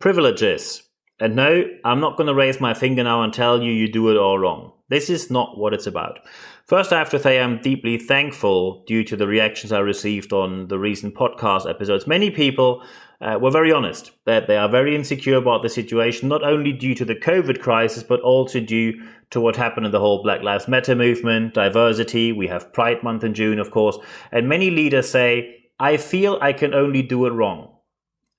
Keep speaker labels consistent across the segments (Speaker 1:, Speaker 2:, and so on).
Speaker 1: privileges. And no, I'm not going to raise my finger now and tell you do it all wrong. This is not what it's about. First, I have to say I'm deeply thankful due to the reactions I received on the recent podcast episodes. Many people were very honest that they are very insecure about the situation, not only due to the COVID crisis, but also due to what happened in the whole Black Lives Matter movement, diversity. We have Pride Month in June, of course. And many leaders say, I feel I can only do it wrong.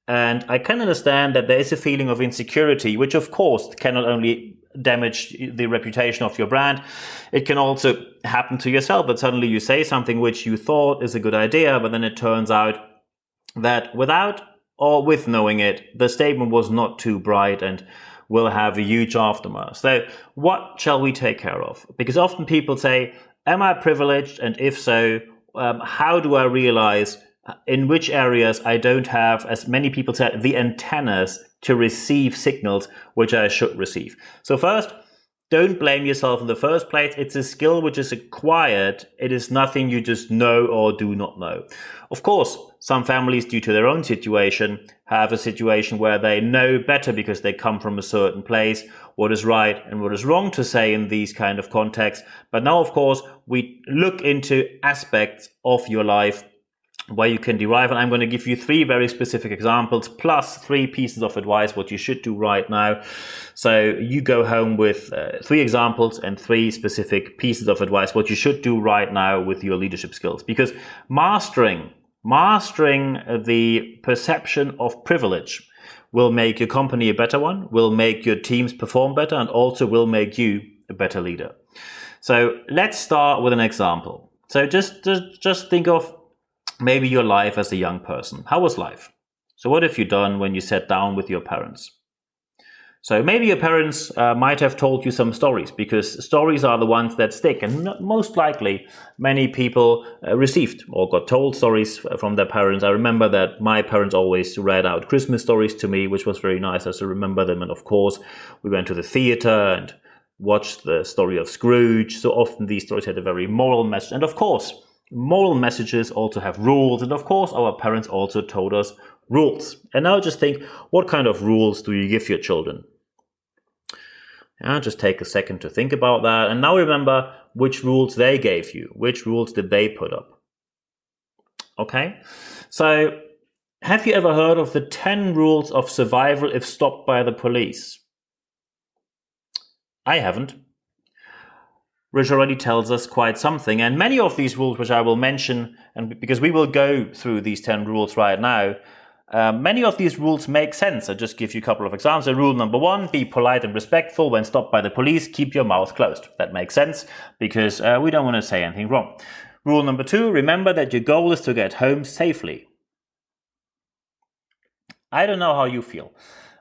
Speaker 1: And I can understand that there is a feeling of insecurity, which of course can not only damage the reputation of your brand, it can also happen to yourself that suddenly you say something which you thought is a good idea, but then it turns out that without or with knowing it, the statement was not too bright and will have a huge aftermath. So what shall we take care of? Because often people say, am I privileged? And if so, how do I realize in which areas I don't have, as many people say, the antennas to receive signals which I should receive? So first, don't blame yourself in the first place. It's a skill which is acquired. It is nothing you just know or do not know. Of course, some families, due to their own situation, have a situation where they know better because they come from a certain place, what is right and what is wrong to say in these kind of contexts. But now, of course, we look into aspects of your life where you can derive, and I'm going to give you 3 very specific examples plus 3 pieces of advice what you should do right now. So you go home with 3 examples and 3 specific pieces of advice what you should do right now with your leadership skills, because mastering the perception of privilege will make your company a better one, will make your teams perform better, and also will make you a better leader. So let's start with an example. So just think of maybe your life as a young person. How was life? So what have you done when you sat down with your parents? So maybe your parents might have told you some stories, because stories are the ones that stick. And most likely, many people received or got told stories from their parents. I remember that my parents always read out Christmas stories to me, which was very nice as I remember them. And of course, we went to the theater and watched the story of Scrooge. So often these stories had a very moral message. And of course, moral messages also have rules, and of course our parents also told us rules. And now just think, what kind of rules do you give your children? Just take a second to think about that, and now remember which rules they gave you. Which rules did they put up? Okay, so have you ever heard of the 10 rules of survival if stopped by the police? I haven't. Which already tells us quite something. And many of these rules, which I will mention, and because we will go through these 10 rules right now, many of these rules make sense. I'll just give you a couple of examples. So rule number 1, be polite and respectful. When stopped by the police, keep your mouth closed. That makes sense because we don't want to say anything wrong. Rule number 2, remember that your goal is to get home safely. I don't know how you feel.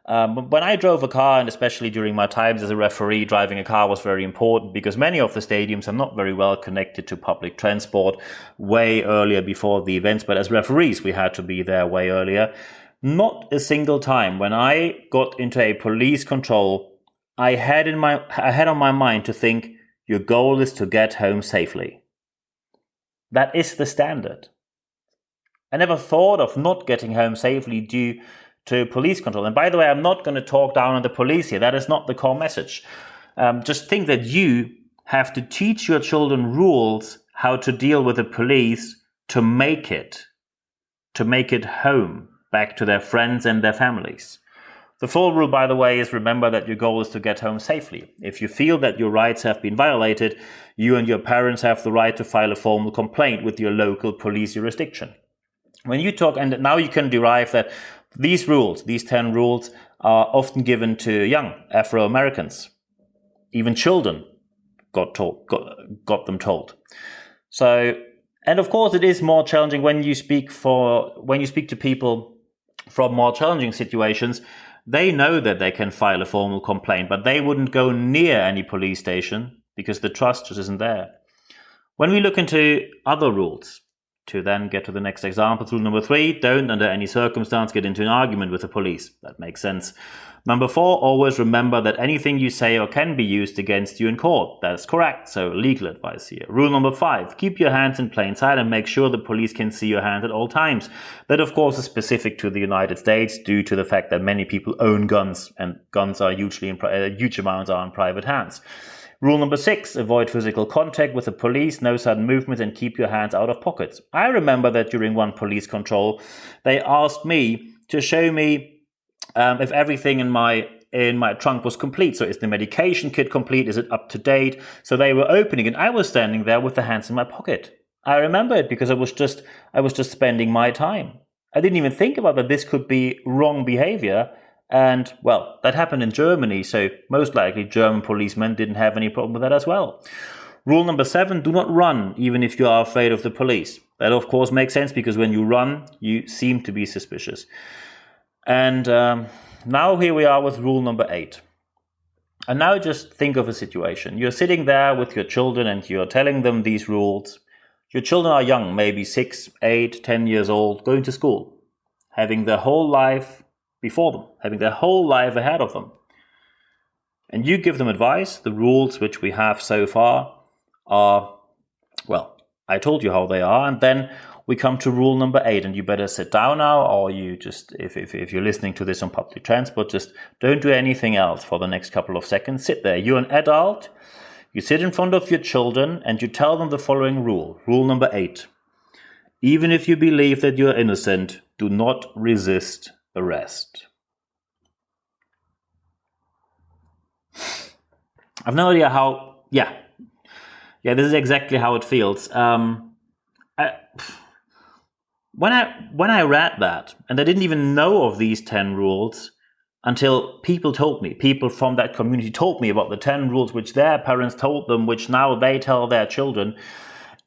Speaker 1: When I drove a car, and especially during my times as a referee, driving a car was very important because many of the stadiums are not very well connected to public transport way earlier before the events. But as referees, we had to be there way earlier. Not a single time when I got into a police control, I had on my mind to think, your goal is to get home safely. That is the standard. I never thought of not getting home safely due to police control. And by the way, I'm not going to talk down on the police here. That is not the core message. Just think that you have to teach your children rules how to deal with the police to make it home back to their friends and their families. The full rule, by the way, is remember that your goal is to get home safely. If you feel that your rights have been violated, you and your parents have the right to file a formal complaint with your local police jurisdiction. When you talk, and now you can derive that these rules, these 10 rules, are often given to young Afro-Americans. Even children got them told. So, and of course, it is more challenging when you speak to people from more challenging situations. They know that they can file a formal complaint, but they wouldn't go near any police station because the trust just isn't there. When we look into other rules, to then get to the next example, rule number 3, don't under any circumstance get into an argument with the police. That makes sense. Number 4, always remember that anything you say or can be used against you in court. That's correct, so legal advice here. Rule number 5, keep your hands in plain sight and make sure the police can see your hands at all times. That, of course, is specific to the United States due to the fact that many people own guns, and guns are usually huge amounts are in private hands. Rule number 6, avoid physical contact with the police, no sudden movements, and keep your hands out of pockets. I remember that during one police control, they asked me to show me if everything in my trunk was complete. So is the medication kit complete? Is it up to date? So they were opening and I was standing there with the hands in my pocket. I remember it because I was just spending my time. I didn't even think about that this could be wrong behavior. And well, that happened in Germany. So most likely German policemen didn't have any problem with that as well. Rule number 7, do not run even if you are afraid of the police. That of course makes sense because when you run, you seem to be suspicious. And now here we are with rule number 8. And now just think of a situation. You're sitting there with your children and you're telling them these rules. Your children are young, maybe 6, 8, 10 years old, going to school, having their whole life before them, having their whole life ahead of them. And you give them advice. The rules which we have so far are, well, I told you how they are. And then we come to rule number 8, and you better sit down now, or you just, if you're listening to this on public transport, just don't do anything else for the next couple of seconds. Sit there. You're an adult. You sit in front of your children and you tell them the following rule. Rule number 8. Even if you believe that you're innocent, do not resist arrest. I've no idea how, yeah, this is exactly how it feels. When I read that, and I didn't even know of these 10 rules until people told me, people from that community told me about the 10 rules which their parents told them, which now they tell their children.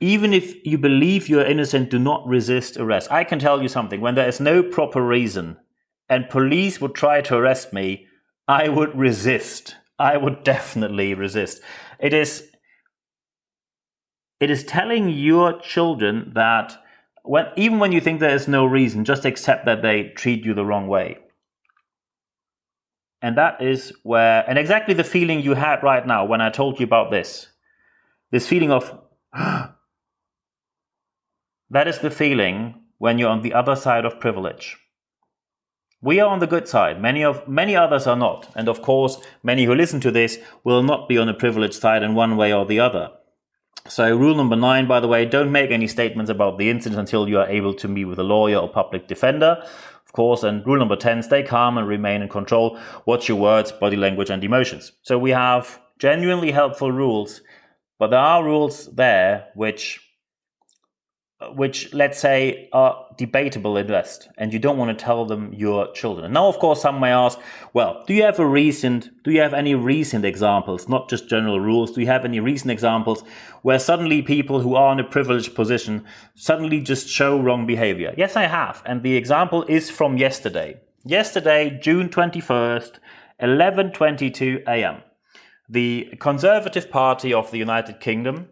Speaker 1: Even if you believe you're innocent, do not resist arrest. I can tell you something, when there is no proper reason and police would try to arrest me, I would resist. I would definitely resist. It is telling your children that even when you think there is no reason, just accept that they treat you the wrong way. And that is where, and exactly the feeling you had right now when I told you about this feeling of, that is the feeling when you're on the other side of privilege. We are on the good side. Many others are not. And of course, many who listen to this will not be on the privileged side in one way or the other. So rule number 9, by the way, don't make any statements about the incident until you are able to meet with a lawyer or public defender, of course. And rule number 10, stay calm and remain in control. Watch your words, body language, and emotions. So we have genuinely helpful rules, but there are rules there which let's say are debatable at best, and you don't want to tell them your children. Now, of course, some may ask, well, do you have any recent examples, not just general rules? Do you have any recent examples where suddenly people who are in a privileged position suddenly just show wrong behavior? Yes, I have. And the example is from yesterday. Yesterday, June 21st, 11:22 a.m. The Conservative Party of the United Kingdom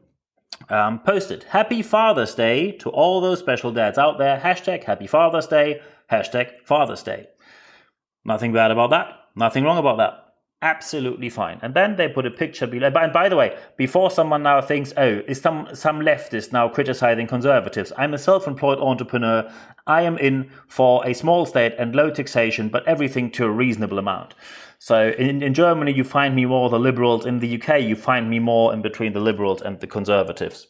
Speaker 1: posted, Happy Father's Day to all those special dads out there. Hashtag Happy Father's Day. Hashtag Father's Day. Nothing bad about that. Nothing wrong about that. Absolutely fine. And then they put a picture below. And by the way, before someone now thinks, oh, is some leftist now criticizing conservatives? I'm a self-employed entrepreneur. I am in for a small state and low taxation, but everything to a reasonable amount. So in Germany, you find me more the liberals. In the UK, you find me more in between the liberals and the conservatives.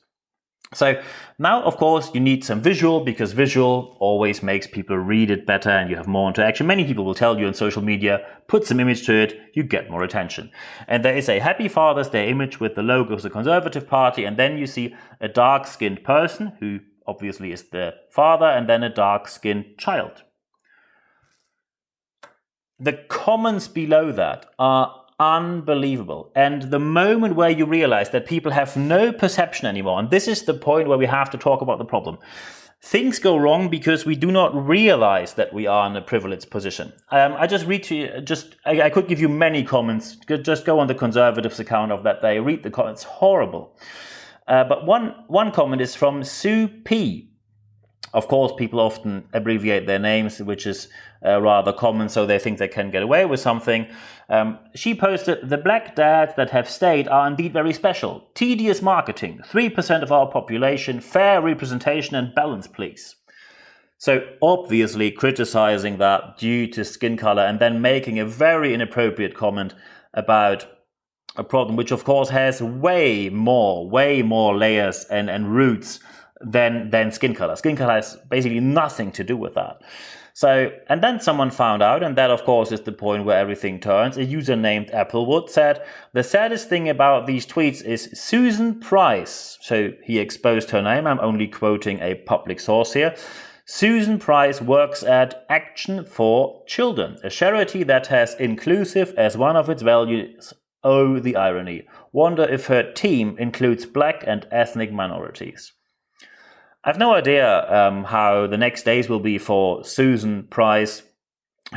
Speaker 1: So now, of course, you need some visual, because visual always makes people read it better and you have more interaction. Many people will tell you on social media, put some image to it, you get more attention. And there is a Happy Father's Day image with the logo of the Conservative Party, and then you see a dark-skinned person who obviously is the father, and then a dark-skinned child. The comments below that are unbelievable. And the moment where you realize that people have no perception anymore, and this is the point where we have to talk about the problem. Things go wrong because we do not realize that we are in a privileged position. I just read to you, I could give you many comments. Just go on the Conservatives account of that day, read the comments, horrible. But one comment is from Sue P. Of course, people often abbreviate their names, which is rather common, so they think they can get away with something. She posted, "The black dads that have stayed are indeed very special. Tedious marketing, 3% of our population, fair representation and balance, please." So obviously criticizing that due to skin color and then making a very inappropriate comment about a problem which of course has way more layers and roots than skin color. Skin color has basically nothing to do with that. So, and then someone found out, and that of course is the point where everything turns. A user named Applewood said, "The saddest thing about these tweets is Susan Price." So he exposed her name. I'm only quoting a public source here. "Susan Price works at Action for Children, a charity that has inclusive as one of its values. Oh, the irony. Wonder if her team includes black and ethnic minorities." I have no idea how the next days will be for Susan Price,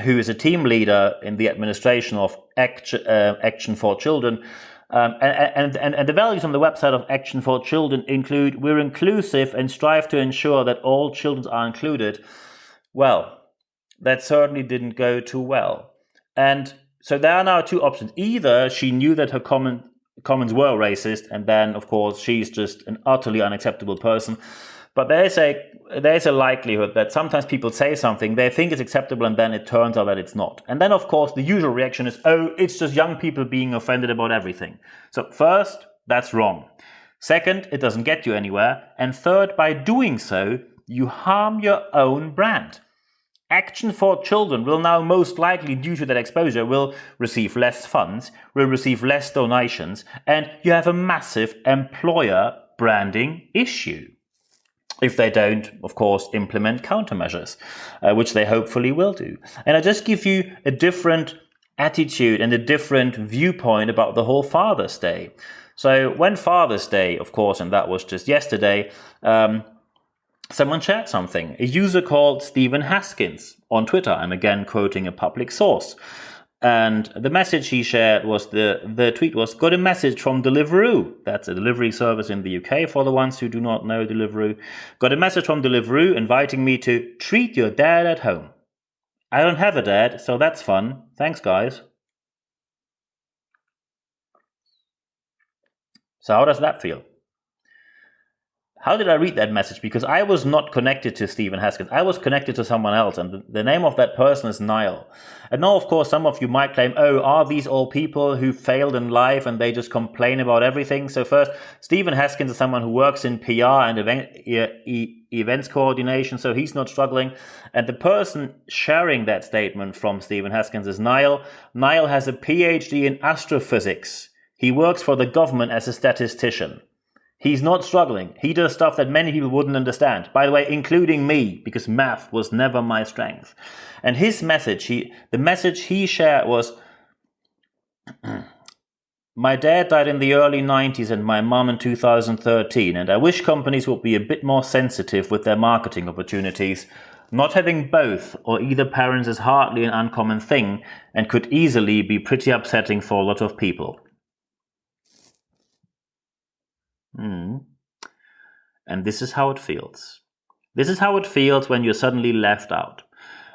Speaker 1: who is a team leader in the administration of Action for Children. And the values on the website of Action for Children include, "We're inclusive and strive to ensure that all children are included." Well, that certainly didn't go too well. And so there are now two options. Either she knew that her comments were racist, and then, of course, she's just an utterly unacceptable person. But there's a likelihood that sometimes people say something, they think it's acceptable, and then it turns out that it's not. And then, of course, the usual reaction is, "Oh, it's just young people being offended about everything." So first, that's wrong. Second, it doesn't get you anywhere. And third, by doing so, you harm your own brand. Action for Children will now most likely, due to that exposure, will receive less funds, will receive less donations, and you have a massive employer branding issue. If they don't, of course, implement countermeasures, which they hopefully will do. And I just give you a different attitude and a different viewpoint about the whole Father's Day. So when Father's Day, of course, and that was just yesterday, someone shared something. A user called Stephen Haskins on Twitter. I'm again quoting a public source. And the message he shared was, the tweet was, "Got a message from Deliveroo." That's a delivery service in the UK for the ones who do not know Deliveroo. "Got a message from Deliveroo inviting me to treat your dad at home. I don't have a dad, so that's fun. Thanks, guys." So how does that feel? How did I read that message? Because I was not connected to Stephen Haskins. I was connected to someone else, and the name of that person is Niall. And now, of course, some of you might claim, "Oh, are these all people who failed in life and they just complain about everything?" So first, Stephen Haskins is someone who works in PR and events coordination, so he's not struggling. And the person sharing that statement from Stephen Haskins is Niall. Niall has a PhD in astrophysics. He works for the government as a statistician. He's not struggling. He does stuff that many people wouldn't understand. By the way, including me, because math was never my strength. And his message, the message he shared was, "My dad died in the early 90s and my mum in 2013, and I wish companies would be a bit more sensitive with their marketing opportunities. Not having both or either parents is hardly an uncommon thing and could easily be pretty upsetting for a lot of people." And this is how it feels. This is how it feels when you're suddenly left out.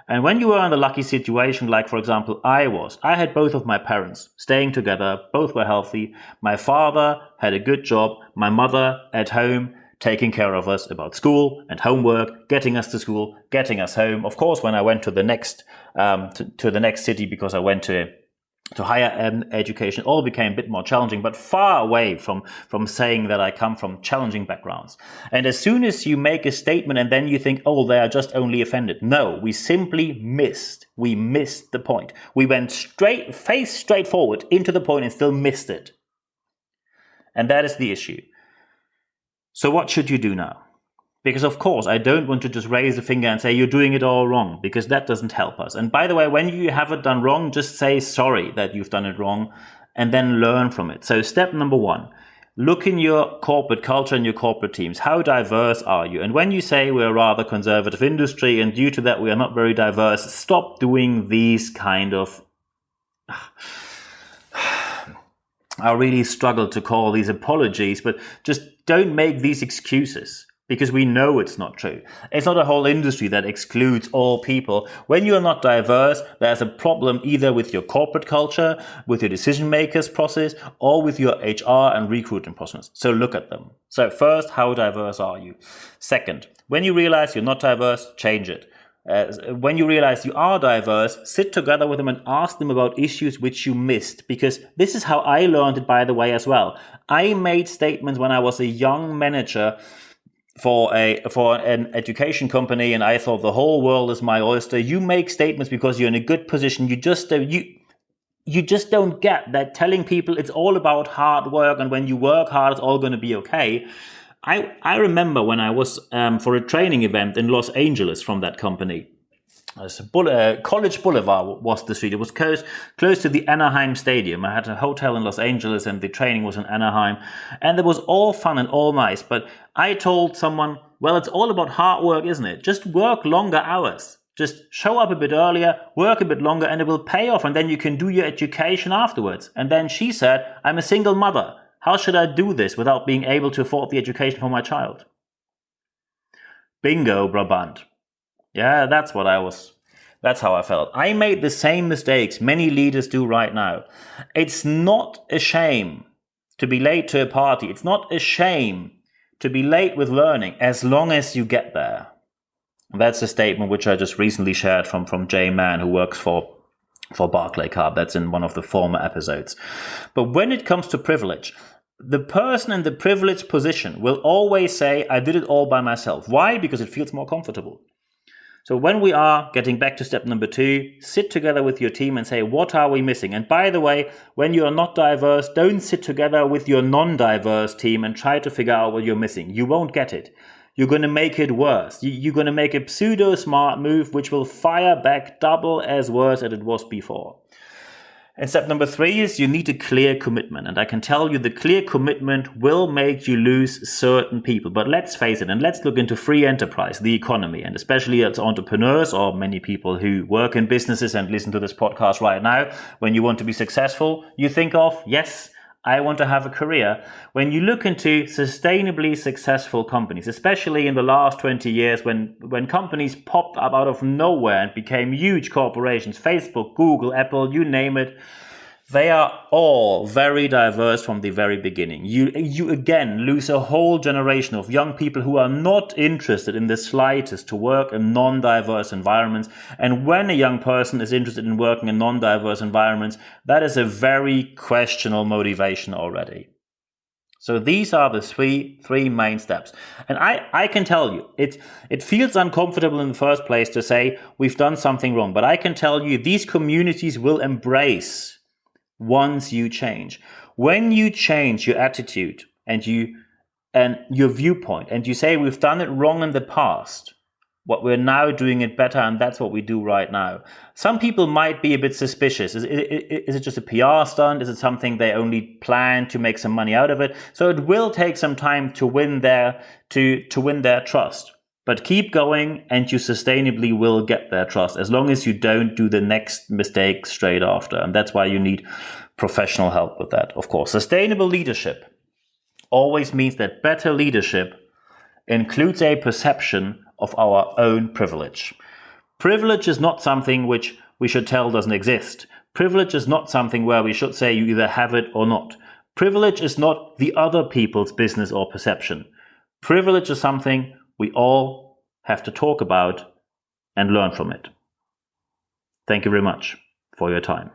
Speaker 1: And when you are in the lucky situation, like for example I was, I had both of my parents staying together, both were healthy. My father had a good job, my mother at home taking care of us about school and homework, getting us to school, getting us home. Of course, when I went to the next city because I went to higher education, it all became a bit more challenging, but far away from saying that I come from challenging backgrounds. And as soon as you make a statement and then you think, "Oh, they are just only offended." No, we simply missed the point. We went face straight forward into the point and still missed it. And that is the issue. So what should you do now? Because of course, I don't want to just raise a finger and say you're doing it all wrong, because that doesn't help us. And by the way, when you have it done wrong, just say sorry that you've done it wrong and then learn from it. So step number one, look in your corporate culture and your corporate teams. How diverse are you? And when you say we're a rather conservative industry and due to that we are not very diverse, stop doing these kind of... I really struggle to call these apologies, but just don't make these excuses. because we know it's not true. It's not a whole industry that excludes all people. When you are not diverse, there's a problem either with your corporate culture, with your decision makers process, or with your HR and recruiting process. So look at them. So first, how diverse are you? Second, when you realize you're not diverse, change it. When you realize you are diverse, sit together with them and ask them about issues which you missed. Because this is how I learned it, by the way, as well. I made statements when I was a young manager for an education company, and I thought the whole world is my oyster. You make statements because you're in a good position. You just don't get that telling people it's all about hard work, and when you work hard, it's all going to be okay. I remember when I was for a training event in Los Angeles from that company. College Boulevard was the street. It was close to the Anaheim Stadium. I had a hotel in Los Angeles and the training was in Anaheim. And it was all fun and all nice. But I told someone, well, it's all about hard work, isn't it? Just work longer hours. Just show up a bit earlier, work a bit longer, and it will pay off. And then you can do your education afterwards. And then she said, I'm a single mother. How should I do this without being able to afford the education for my child? Bingo, Brabandt. Yeah, that's how I felt. I made the same mistakes many leaders do right now. It's not a shame to be late to a party. It's not a shame to be late with learning as long as you get there. That's a statement which I just recently shared from Jay Mann, who works for Barclaycard. That's in one of the former episodes. But when it comes to privilege, the person in the privileged position will always say, I did it all by myself. Why? Because it feels more comfortable. So when we are getting back to step number 2, sit together with your team and say, what are we missing? And by the way, when you are not diverse, don't sit together with your non-diverse team and try to figure out what you're missing. You won't get it. You're going to make it worse. You're going to make a pseudo-smart move which will fire back double as worse as it was before. And step number 3 is you need a clear commitment. And I can tell you the clear commitment will make you lose certain people. But let's face it, and let's look into free enterprise, the economy, and especially as entrepreneurs or many people who work in businesses and listen to this podcast right now. When you want to be successful, you think of, yes, I want to have a career. When you look into sustainably successful companies, especially in the last 20 years, when companies popped up out of nowhere and became huge corporations, Facebook, Google, Apple, you name it, they are all very diverse from the very beginning. You again lose a whole generation of young people who are not interested in the slightest to work in non-diverse environments. And when a young person is interested in working in non-diverse environments, that is a very questionable motivation already. So these are the three main steps. And I can tell you, it feels uncomfortable in the first place to say we've done something wrong. But I can tell you these communities will embrace once you change. When you change your attitude and your viewpoint and you say we've done it wrong in the past, what we're now doing it better, and that's what we do right now. Some people might be a bit suspicious. Is it just a PR stunt? Is it something they only plan to make some money out of it? So it will take some time to win their trust. But keep going and you sustainably will get their trust as long as you don't do the next mistake straight after. And that's why you need professional help with that, of course. Sustainable leadership always means that better leadership includes a perception of our own privilege. Privilege is not something which we should tell doesn't exist. Privilege is not something where we should say you either have it or not. Privilege is not the other people's business or perception. Privilege is something we all have to talk about and learn from it. Thank you very much for your time.